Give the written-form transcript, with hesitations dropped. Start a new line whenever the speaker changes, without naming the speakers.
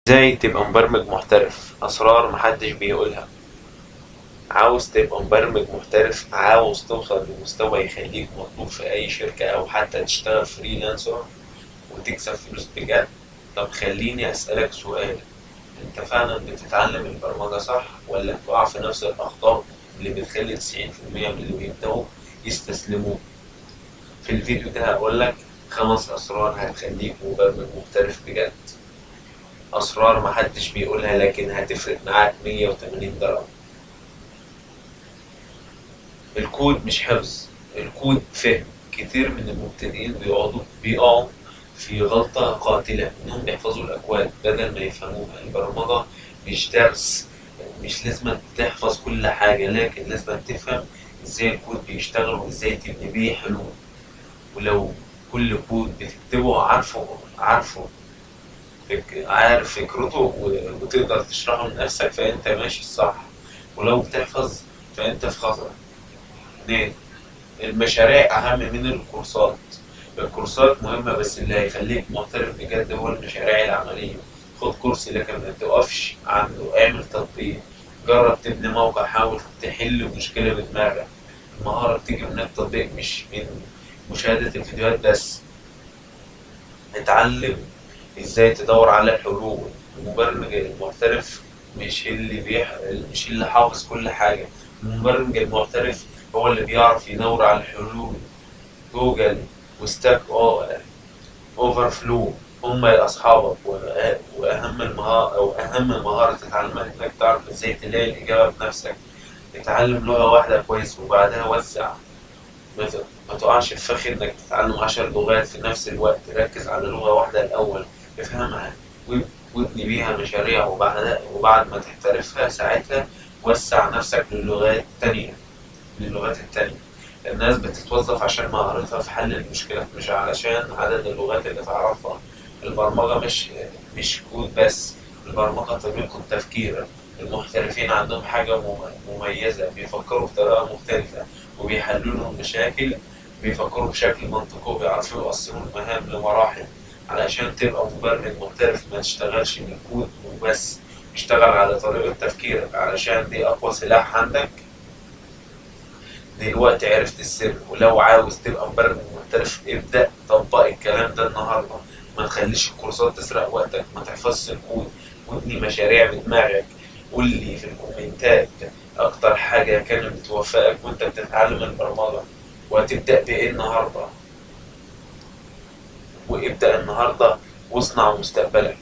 ازاي تبقى مبرمج محترف؟ اسرار محدش بيقولها. عاوز تبقى مبرمج محترف، عاوز توصل لمستوى يخليك مطلوب في اي شركة او حتى تشتغل فريلانسر وتكسب فلوس بجد. طب خليني اسألك سؤال، انت فعلا بتتعلم البرمجة صح ولا بتقع في نفس الاخطاء اللي بتخلي 90% من اللي بيبدأوا يستسلموا؟ في الفيديو ده هقولك 5 اسرار هتخليك مبرمج محترف بجد. اسرار محدش بيقولها لكن هتفرق معاك 180 درجة. الكود مش حفظ، الكود فهم. كتير من المبتدئين بيقعوا في غلطة قاتلة انهم بيحفظوا الاكواد بدل ما يفهموها. البرمجة مش درس، مش لازم تحفظ كل حاجة، لكن لازم تفهم ازاي الكود بيشتغل وازاي تبني بيه حلول. ولو كل كود بتكتبه عارف فكرته وتقدر تشرحه لنفسك فانت ماشي الصح. ولو بتحفظ فانت في خطر. 2. المشاريع اهم من الكورسات. الكورسات مهمة بس اللي هيخليك محترف بجد هو المشاريع العملية. خد كورس لكن ما تقفش عنده، اعمل تطبيق، جرب تبني موقع، حاول تحل مشكلة بدماغك. المهارة بتيجي من التطبيق مش من مشاهدة الفيديوهات بس. اتعلم ازاي تدور على الحلول. المبرمج المحترف مش اللي حافظ كل حاجة. المبرمج المحترف هو اللي بيعرف يدور على الحلول. جوجل وستاك اوفر فلو هم اصحابك. واهم مهارة تتعلمها انك تعرف ازاي تلاقي الاجابة بنفسك. اتعلم لغة واحدة كويس وبعدها وسع. ما تقعش في فخ انك تتعلم 10 لغات في نفس الوقت. ركز على لغة واحدة الاول، افهمها وابني بيها مشاريع، وبعد ما تحترفها ساعتها وسع نفسك للغات التانية. الناس بتتوظف عشان مهارتها في حل المشكلات مش علشان عدد اللغات اللي تعرفها. البرمجة مش كود بس، البرمجة طريقة تفكير. المحترفين عندهم حاجة مميزة، بيفكروا بطريقة مختلفة وبيحللوا المشاكل. بيفكروا بشكل منطقي وبيعرفوا يقسموا المهام لمراحل. علشان تبقى مبرمج محترف ما تشتغلش بالكود وبس، اشتغل على طريقة تفكيرك علشان دي أقوى سلاح عندك. دلوقتي عرفت السر، ولو عاوز تبقى مبرمج محترف ابدأ طبق الكلام ده النهارده. ما تخليش الكورسات تسرق وقتك، ما تحفظش الكود وابني مشاريع بدماغك. قول لي في الكومنتات اكتر حاجة كانت بتوفقك وانت بتتعلم البرمجة، وهتبدأ بايه النهارده. وابدأ النهارده واصنع مستقبلك.